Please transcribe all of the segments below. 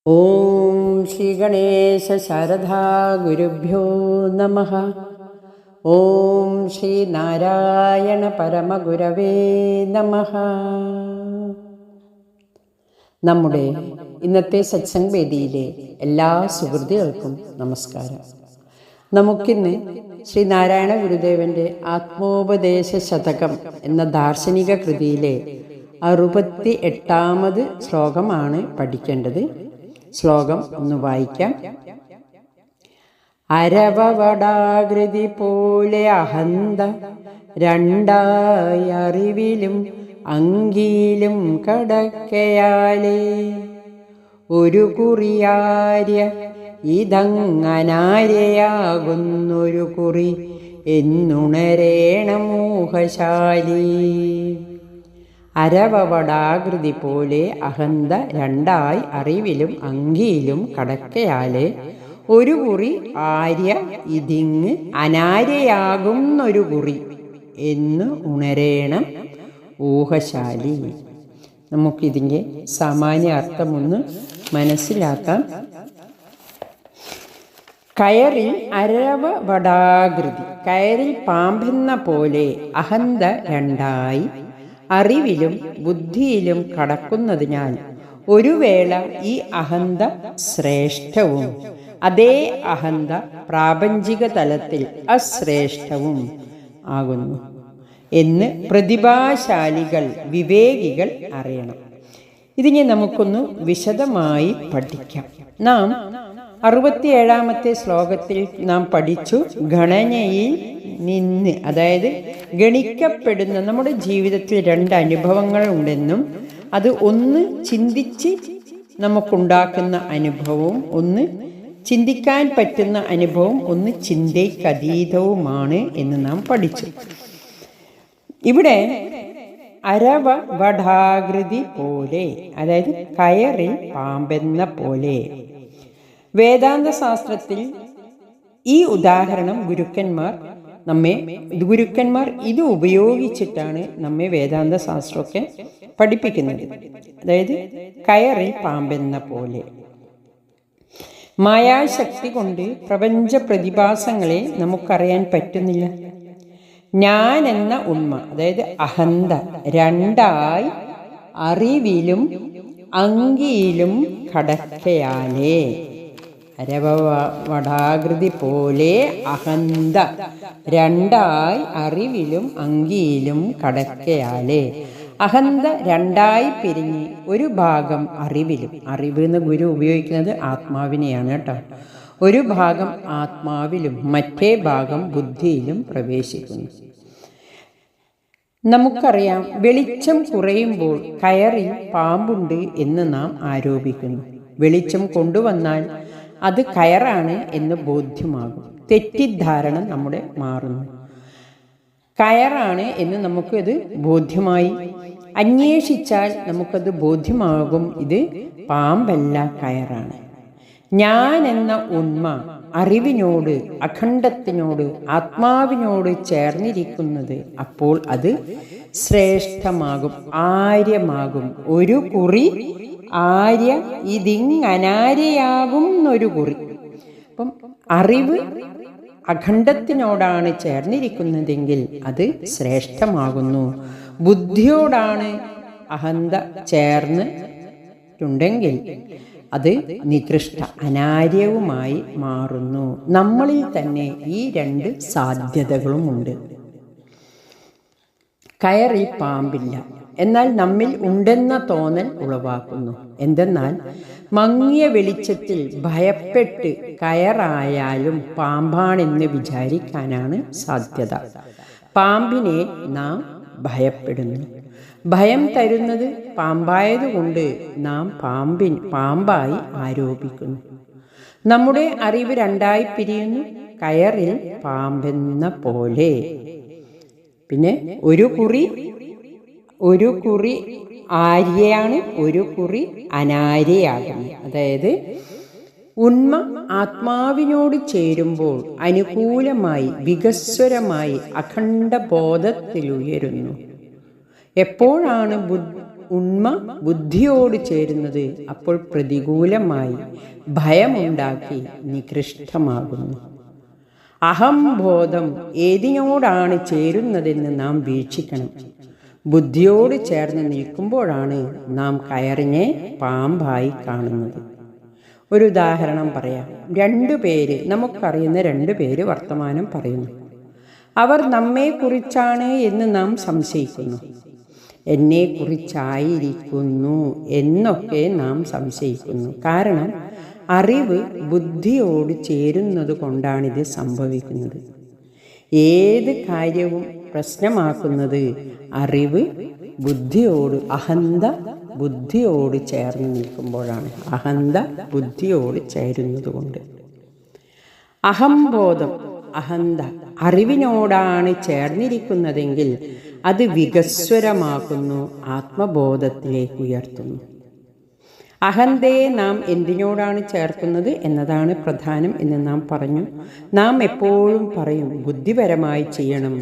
ഓം ശ്രീ ഗണേശ ശാരദാ ഗുരുഭ്യോ നമഃ. ഓം ശ്രീ നാരായണ പരമഗുരവേ നമഃ. നമ്മുടെ ഇന്നത്തെ സത്സംഗ് വേദിയിലെ എല്ലാ സുഹൃത്തുക്കൾക്കും നമസ്കാരം. നമുക്കിന്ന് ശ്രീ നാരായണ ഗുരുദേവൻ്റെ ആത്മോപദേശ ശതകം എന്ന ദാർശനിക കൃതിയിലെ 68ാമത് ശ്ലോകമാണ് പഠിക്കേണ്ടത്. ശ്ലോകം ഒന്ന് വായിക്കാം. അരവവടാകൃതി പോലെ അഹന്ത രണ്ടായി അറിവിലും അങ്കിയിലും കടക്കയാലേ ഒരു കുറിയാര്യ ഇതങ്ങനാര്യയാകുന്നൊരു കുറി എന്നുണരേണ മോഹശാലി. അരവവടാകൃതി പോലെ അഹന്ത രണ്ടായി അറിവിലും അങ്കിയിലും കടക്കയാലെ ഒരു കുറി ആര്യ ഇതിങ്ങ് അനാര്യയാകുന്നൊരു കുറി എന്ന് ഉണരേണം ഊഹശാലി. നമുക്കിതിൻ്റെ സാമാന്യ അർത്ഥമൊന്ന് മനസ്സിലാക്കാം. കയറിൽ അരവവടാകൃതി, കയറിൽ പാമ്പെന്ന പോലെ അഹന്ത രണ്ടായി അറിവിലും ബുദ്ധിയിലും കടക്കുന്നതിനാൽ ഒരു വേള ഈ അഹന്ത ശ്രേഷ്ഠവും അതേ അഹന്ത പ്രാപഞ്ചിക തലത്തിൽ അശ്രേഷ്ഠവും ആകുന്നു എന്ന് പ്രതിഭാശാലികൾ വിവേകികൾ അറിയണം. ഇതിനെ നമുക്കൊന്ന് വിശദമായി പഠിക്കാം. നാം 67ാമത്തെ ശ്ലോകത്തിൽ നാം പഠിച്ചു, ഗണനയിൽ നിന്ന്, അതായത് ഗണിക്കപ്പെടുന്ന നമ്മുടെ ജീവിതത്തിൽ 2 അനുഭവങ്ങൾ ഉണ്ടെന്നും അത് ഒന്ന് ചിന്തിച്ച് നമുക്കുണ്ടാക്കുന്ന അനുഭവവും ഒന്ന് ചിന്തിക്കാൻ പറ്റുന്ന അനുഭവം, ഒന്ന് ചിന്തയ്ക്കതീതവുമാണ് എന്ന് നാം പഠിച്ചു. ഇവിടെ അരവവടാകൃതി പോലെ, അതായത് കയറിൽ പാമ്പെന്ന പോലെ. വേദാന്ത ശാസ്ത്രത്തിൽ ഈ ഉദാഹരണം ഗുരുക്കന്മാർ ഇത് ഉപയോഗിച്ചിട്ടാണ് നമ്മെ വേദാന്ത ശാസ്ത്രമൊക്കെ പഠിപ്പിക്കുന്നത്. അതായത് കയറിൽ പാമ്പെന്ന പോലെ. മായാശക്തി കൊണ്ട് പ്രപഞ്ച പ്രതിഭാസങ്ങളെ നമുക്കറിയാൻ പറ്റുന്നില്ല. ഞാൻ എന്ന ഉണ്മ, അതായത് അഹന്ത രണ്ടായി അറിവിലും അങ്കിയിലും കടക്കയാലേ, അരവവടാകൃതി പോലെ അഹന്ത രണ്ടായി അറിവിലും അങ്കിയിലും കടക്കയാലേ. അഹന്ത രണ്ടായി പിരിഞ്ഞ് ഒരു ഭാഗം അറിവിലും, അറിവ് എന്ന് ഗുരു ഉപയോഗിക്കുന്നത് ആത്മാവിനെയാണ് കേട്ടോ, ഒരു ഭാഗം ആത്മാവിലും മറ്റേ ഭാഗം ബുദ്ധിയിലും പ്രവേശിക്കുന്നു. നമുക്കറിയാം, വെളിച്ചം കുറയുമ്പോൾ കയറിൽ പാമ്പുണ്ട് എന്ന് നാം ആരോപിക്കുന്നു. വെളിച്ചം കൊണ്ടുവന്നാൽ അത് കയറാണ് എന്ന് ബോധ്യമാകും. തെറ്റിദ്ധാരണ നമ്മുടെ മാറുന്നു. കയറാണ് എന്ന് നമുക്കത് ബോധ്യമായി. അന്വേഷിച്ചാൽ നമുക്കത് ബോധ്യമാകും, ഇത് പാമ്പല്ല, കയറാണ്. ഞാൻ എന്ന ഉണ്മ അറിവിനോട്, അഖണ്ഡത്തിനോട്, ആത്മാവിനോട് ചേർന്നിരിക്കുന്നത് അപ്പോൾ അത് ശ്രേഷ്ഠമാകും, ആര്യമാകും. ഒരു കുറി ആര്യ ഇതിങ്ങനാര്യയാകുന്നൊരു കുറി. അപ്പം അറിവ് അഖണ്ഡത്തിനോടാണ് ചേർന്നിരിക്കുന്നതെങ്കിൽ അത് ശ്രേഷ്ഠമാകുന്നു. ബുദ്ധിയോടാണ് അഹന്ത ചേർന്നിട്ടുണ്ടെങ്കിൽ അത് നികൃഷ്ട, അനാര്യവുമായി മാറുന്നു. നമ്മളിൽ തന്നെ ഈ 2 സാധ്യതകളുമുണ്ട്. കയറിൽ പാമ്പില്ല, എന്നാൽ നമ്മിൽ ഉണ്ടെന്ന തോന്നൽ ഉളവാക്കുന്നു. എന്തെന്നാൽ മങ്ങിയ വെളിച്ചത്തിൽ ഭയപ്പെട്ട് കയറായാലും പാമ്പാണെന്ന് വിചാരിക്കാനാണ് സാധ്യത. പാമ്പിനെ നാം ഭയപ്പെടുന്നു. ഭയം തരുന്നത് പാമ്പായതുകൊണ്ട് നാം പാമ്പായി ആരോപിക്കുന്നു. നമ്മുടെ അറിവ് രണ്ടായി പിരിയുന്നു, കയറിൽ പാമ്പെന്ന പോലെ. പിന്നെ ഒരു കുറി ആര്യയാണ്, ഒരു കുറി അനാര്യയാകുന്നു. അതായത് ഉണ്മ ആത്മാവിനോട് ചേരുമ്പോൾ അനുകൂലമായി, വികസ്വരമായി അഖണ്ഡ ബോധത്തിലുയരുന്നു. എപ്പോഴാണ് ഉണ്മ ബുദ്ധിയോട് ചേരുന്നത് അപ്പോൾ പ്രതികൂലമായി ഭയമുണ്ടാക്കി നികൃഷ്ടമാകുന്നു. അഹംബോധം ഏതിനോടാണ് ചേരുന്നതെന്ന് നാം വീക്ഷിക്കണം. ബുദ്ധിയോട് ചേർന്ന് നിൽക്കുമ്പോഴാണ് നാം കയറിനെ പാമ്പായി കാണുന്നത്. ഒരു ഉദാഹരണം പറയാം. നമുക്കറിയുന്ന 2 പേര് വർത്തമാനം പറയുന്നു. അവർ നമ്മെക്കുറിച്ചാണ് എന്ന് നാം സംശയിക്കുന്നു. എന്നെക്കുറിച്ചായിരിക്കുന്നു എന്നൊക്കെ നാം സംശയിക്കുന്നു. കാരണം അറിവ് ബുദ്ധിയോട് ചേരുന്നത് കൊണ്ടാണിത് സംഭവിക്കുന്നത്. ഏത് കാര്യവും പ്രശ്നമാക്കുന്നത് അറിവ് അഹന്ത ബുദ്ധിയോട് ചേർന്ന് നിൽക്കുമ്പോഴാണ്. അഹന്ത ബുദ്ധിയോട് ചേരുന്നത് കൊണ്ട്. അഹംബോധം അഹന്ത അറിവിനോടാണ് ചേർന്നിരിക്കുന്നതെങ്കിൽ അത് വികസ്വരമാക്കുന്നു, ആത്മബോധത്തിലേക്ക് ഉയർത്തുന്നു. അഹന്തയെ നാം എന്തിനോടാണ് ചേർക്കുന്നത് എന്നതാണ് പ്രധാനം എന്ന് നാം പറഞ്ഞു. നാം എപ്പോഴും പറയും ബുദ്ധിപരമായി ചെയ്യണം,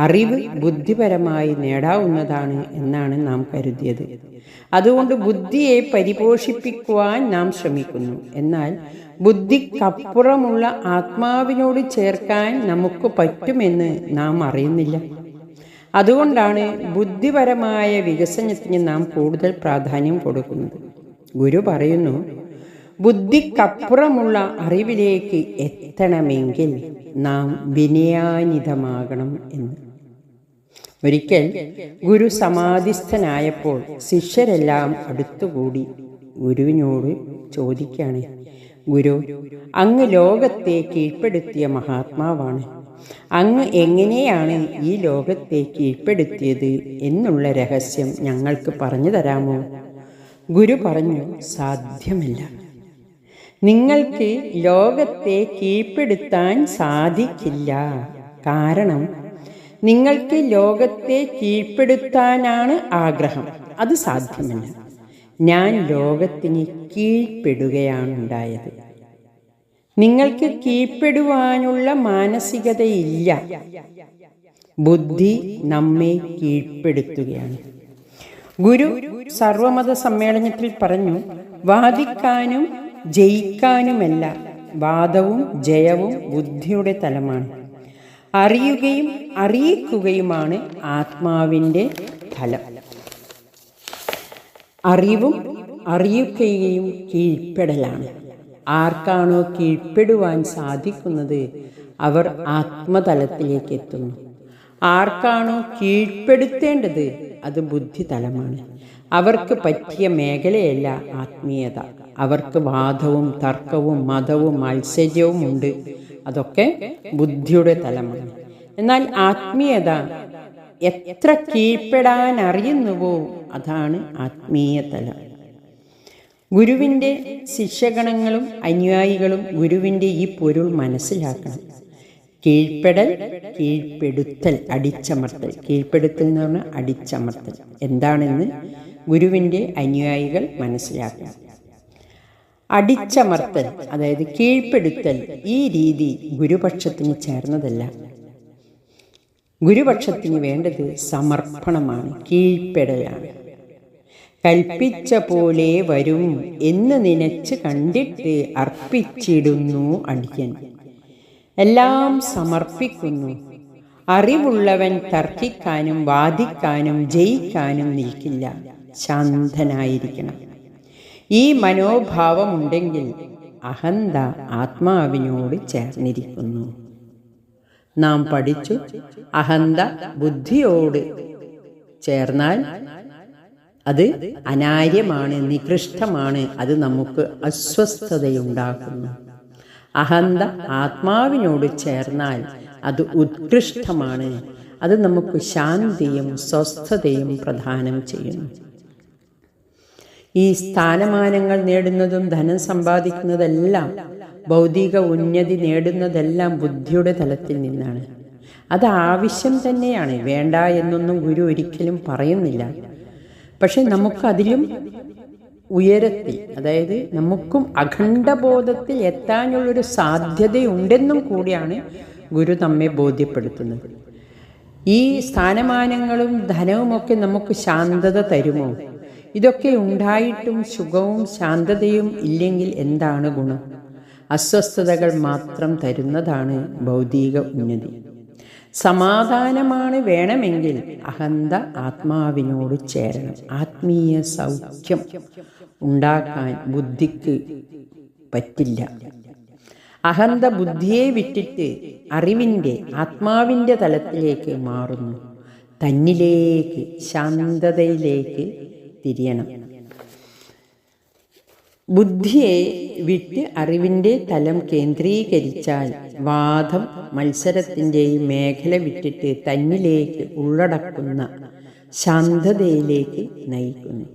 അറിവ് ബുദ്ധിപരമായി നേടാവുന്നതാണ് എന്നാണ് നാം കരുതിയത്. അതുകൊണ്ട് ബുദ്ധിയെ പരിപോഷിപ്പിക്കുവാൻ നാം ശ്രമിക്കുന്നു. എന്നാൽ ബുദ്ധിക്കപ്പുറമുള്ള ആത്മാവിനോട് ചേർക്കാൻ നമുക്ക് പറ്റുമെന്ന് നാം അറിയുന്നില്ല. അതുകൊണ്ടാണ് ബുദ്ധിപരമായ വികസനത്തിന് നാം കൂടുതൽ പ്രാധാന്യം കൊടുക്കുന്നത്. ഗുരു പറയുന്നു, ബുദ്ധിക്കപ്പുറമുള്ള അറിവിലേക്ക് എത്തണമെങ്കിൽ നാം വിനയാനിതമാകണം എന്ന്. ഒരിക്കൽ ഗുരു സമാധിസ്ഥനായപ്പോൾ ശിഷ്യരെല്ലാം അടുത്തുകൂടി ഗുരുവിനോട് ചോദിക്കുകയാണ്, ഗുരു, അങ്ങ് ലോകത്തെ കീഴ്പ്പെടുത്തിയ മഹാത്മാവാണ്. അങ്ങ് എങ്ങനെയാണ് ഈ ലോകത്തെ കീഴ്പ്പെടുത്തിയത് എന്നുള്ള രഹസ്യം ഞങ്ങൾക്ക് പറഞ്ഞു തരാമോ? ഗുരു പറഞ്ഞു, സാധ്യമല്ല. നിങ്ങൾക്ക് ലോകത്തെ കീഴ്പ്പെടുത്താൻ സാധിക്കില്ല. കാരണം നിങ്ങൾക്ക് ലോകത്തെ കീഴ്പ്പെടുത്താനാണ് ആഗ്രഹം. അത് സാധ്യമല്ല. ഞാൻ ലോകത്തിന് കീഴ്പ്പെടുകയാണുണ്ടായത്. നിങ്ങൾക്ക് കീഴ്പ്പെടുവാനുള്ള മാനസികതയില്ല. ബുദ്ധി നമ്മെ കീഴ്പ്പെടുത്തുകയാണ്. ഗുരു സർവമത സമ്മേളനത്തിൽ പറഞ്ഞു, വാദിക്കാനും ജയിക്കാനുമല്ല, വാദവും ജയവും ബുദ്ധിയുടെ തലമാണ്. അറിയുകയും അറിയിക്കുകയുമാണ് ആത്മാവിൻ്റെ തലം. അറിവും അറിയിക്കുകയും കീഴ്പ്പെടലാണ്. ആർക്കാണോ കീഴ്പ്പെടുവാൻ സാധിക്കുന്നത് അവർ ആത്മതലത്തിലേക്ക് എത്തുന്നു. ആർക്കാണോ കീഴ്പ്പെടുത്തേണ്ടത് അത് ബുദ്ധിതലമാണ്. അവർക്ക് പറ്റിയ മേഖലയല്ല ആത്മീയത. അവർക്ക് വാദവും തർക്കവും മതവും മത്സര്യവും ഉണ്ട്. അതൊക്കെ ബുദ്ധിയുടെ തലമാണ്. എന്നാൽ ആത്മീയത എത്ര കീഴ്പ്പെടാൻ അറിയുന്നുവോ അതാണ് ആത്മീയ തലം. ഗുരുവിൻ്റെ ശിഷ്യഗണങ്ങളും അനുയായികളും ഗുരുവിൻ്റെ ഈ പൊരുൾ മനസ്സിലാക്കണം. കീഴ്പ്പെടൽ, കീഴ്പ്പെടുത്തൽ, അടിച്ചമർത്തൽ. കീഴ്പ്പെടുത്തൽ എന്ന് പറഞ്ഞാൽ അടിച്ചമർത്തൽ എന്താണെന്ന് ഗുരുവിൻ്റെ അനുയായികൾ മനസ്സിലാക്കണം. അടിച്ചമർത്തൽ, അതായത് കീഴ്പ്പെടുത്തൽ, ഈ രീതി ഗുരുപക്ഷത്തിന് ചേർന്നതല്ല. ഗുരുപക്ഷത്തിന് വേണ്ടത് സമർപ്പണമാണ്, കീഴ്പ്പെടലാണ്. കൽപ്പിച്ച പോലെ വരും എന്ന് നനച്ച് കണ്ടിട്ട് അർപ്പിച്ചിടുന്നു അടിയൻ. എല്ലാം സമർപ്പിക്കുന്നു. അറിവുള്ളവൻ തർക്കിക്കാനും വാദിക്കാനും ജയിക്കാനും നിൽക്കില്ല. ശാന്തനായിരിക്കണം. ഈ മനോഭാവമുണ്ടെങ്കിൽ അഹന്ത ആത്മാവിനോട് ചേർന്നിരിക്കുന്നു. നാം പഠിച്ചു, അഹന്ത ബുദ്ധിയോട് ചേർന്നാൽ അത് അനാര്യമാണ്, നികൃഷ്ടമാണ്. അത് നമുക്ക് അസ്വസ്ഥതയുണ്ടാക്കുന്നു. അഹന്ത ആത്മാവിനോട് ചേർന്നാൽ അത് ഉത്കൃഷ്ടമാണ്. അത് നമുക്ക് ശാന്തിയും സ്വസ്ഥതയും പ്രദാനം ചെയ്യുന്നു. ഈ സ്ഥാനമാനങ്ങൾ നേടുന്നതും ധനം സമ്പാദിക്കുന്നതെല്ലാം, ഭൗതിക ഉന്നതി നേടുന്നതെല്ലാം ബുദ്ധിയുടെ തലത്തിൽ നിന്നാണ്. അത് ആവശ്യം തന്നെയാണ്, വേണ്ട എന്നൊന്നും ഗുരു ഒരിക്കലും പറയുന്നില്ല. പക്ഷെ നമുക്കതിലും ഉയരത്തിൽ, അതായത് നമുക്കും അഖണ്ഡബോധത്തിൽ എത്താനുള്ളൊരു സാധ്യതയുണ്ടെന്നും കൂടിയാണ് ഗുരു നമ്മെ ബോധ്യപ്പെടുത്തുന്നത്. ഈ സ്ഥാനമാനങ്ങളും ധനവുമൊക്കെ നമുക്ക് ശാന്തത തരുമോ? ഇതൊക്കെ ഉണ്ടായിട്ടും സുഖവും ശാന്തതയും ഇല്ലെങ്കിൽ എന്താണ് ഗുണം? അസ്വസ്ഥതകൾ മാത്രം തരുന്നതാണ് ഭൗതിക ഉന്നതി. സമാധാനമാണ് വേണമെങ്കിൽ അഹന്ത ആത്മാവിനോട് ചേരണം. ആത്മീയ സൗഖ്യം ഉണ്ടാക്കാൻ ബുദ്ധിക്ക് പറ്റില്ല. അഹന്ത ബുദ്ധിയെ വിട്ടിട്ട് അറിവിൻ്റെ ആത്മാവിൻ്റെ തലത്തിലേക്ക് മാറുന്നു. തന്നിലേക്ക്, ശാന്തതയിലേക്ക് തിരിയണം. ബുദ്ധിയെ വിട്ട് അറിവിൻ്റെ തലം കേന്ദ്രീകരിച്ചാൽ വാദം മത്സരത്തിൻ്റെയും മേഖല വിട്ടിട്ട് തന്നിലേക്ക് ഉള്ളടക്കുന്ന ശാന്തതയിലേക്ക് നയിക്കുന്നു.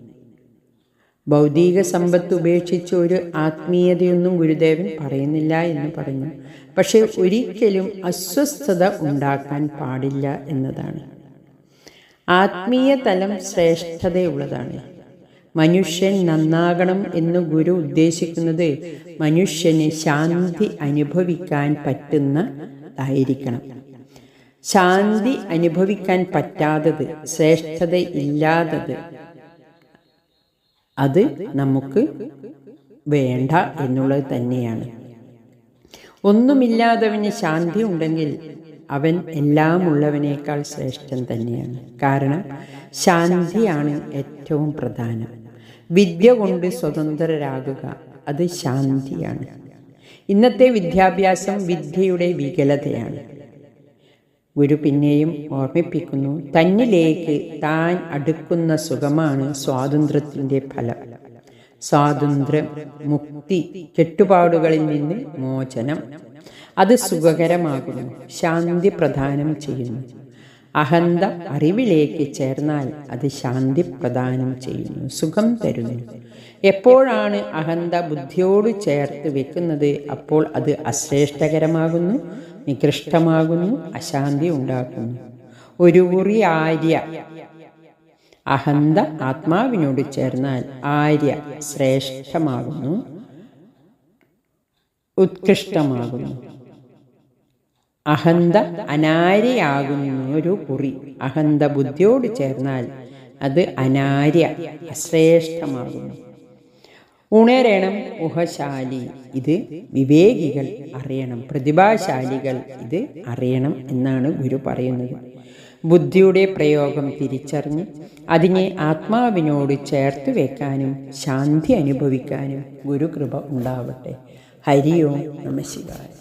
ഭൗതിക സമ്പത്ത് ഉപേക്ഷിച്ച് ഒരു ആത്മീയതയൊന്നും ഗുരുദേവൻ പറയുന്നില്ല എന്ന് പറഞ്ഞു. പക്ഷെ ഒരിക്കലും അസ്വസ്ഥത ഉണ്ടാക്കാൻ പാടില്ല എന്നതാണ്. ആത്മീയ തലം ശ്രേഷ്ഠതയുള്ളതാണ്. മനുഷ്യൻ നന്നാകണം എന്ന് ഗുരു ഉദ്ദേശിക്കുന്നത് മനുഷ്യന് ശാന്തി അനുഭവിക്കാൻ പറ്റുന്നതായിരിക്കണം. ശാന്തി അനുഭവിക്കാൻ പറ്റാത്തത്, ശ്രേഷ്ഠതയില്ലാത്തത്, അത് നമുക്ക് വേണ്ട എന്നുള്ളത് തന്നെയാണ്. ഒന്നുമില്ലാത്തവന് ശാന്തി ഉണ്ടെങ്കിൽ അവൻ എല്ലാം ഉള്ളവനേക്കാൾ ശ്രേഷ്ഠൻ തന്നെയാണ്. കാരണം ശാന്തിയാണ് ഏറ്റവും പ്രധാനം. വിദ്യ കൊണ്ട് സ്വതന്ത്രരാകുക, അത് ശാന്തിയാണ്. ഇന്നത്തെ വിദ്യാഭ്യാസം വിദ്യയുടെ വികലതയാണ്. ഗുരു പിന്നെയും ഓർമ്മിപ്പിക്കുന്നു, തന്നിലേക്ക് താൻ അടുക്കുന്ന സുഖമാണ് സ്വാതന്ത്ര്യത്തിൻ്റെ ഫലം. സ്വാതന്ത്ര്യം, മുക്തി, കെട്ടുപാടുകളിൽ നിന്ന് മോചനം, അത് സുഖകരമാകുന്നു, ശാന്തി പ്രദാനം ചെയ്യുന്നു. അഹന്ത അറിവിലേക്ക് ചേർന്നാൽ അത് ശാന്തി പ്രദാനം ചെയ്യുന്നു, സുഖം തരുന്നു. എപ്പോഴാണ് അഹന്ത ബുദ്ധിയോട് ചേർത്ത് വെക്കുന്നത്, അപ്പോൾ അത് അശ്രേഷ്ഠകരമാകുന്നു, നികൃഷ്ടമാകുന്നു, അശാന്തി ഉണ്ടാക്കുന്നു. ഒരു കുറി ആര്യ അഹന്ത ആത്മാവിനോട് ചേർന്നാൽ ആര്യ ശ്രേഷ്ഠമാകുന്നു, ഉത്കൃഷ്ടമാകുന്നു. അഹന്ത അനാര്യയാകുന്നു. ഒരു കുറി അഹന്ത ബുദ്ധിയോട് ചേർന്നാൽ അത് അനാര്യ, അശ്രേഷ്ഠമാകുന്നു. ഉണരണം ഉഹശാലി, ഇത് വിവേകികൾ അറിയണം, പ്രതിഭാശാലികൾ ഇത് അറിയണം എന്നാണ് ഗുരു പറയുന്നത്. ബുദ്ധിയുടെ പ്രയോഗം തിരിച്ചറിഞ്ഞ് അതിനെ ആത്മാവിനോട് ചേർത്ത് വെക്കാനും ശാന്തി അനുഭവിക്കാനും ഗുരുകൃപ ഉണ്ടാവട്ടെ. ഹരി ഓം നമഃ ശിവായ.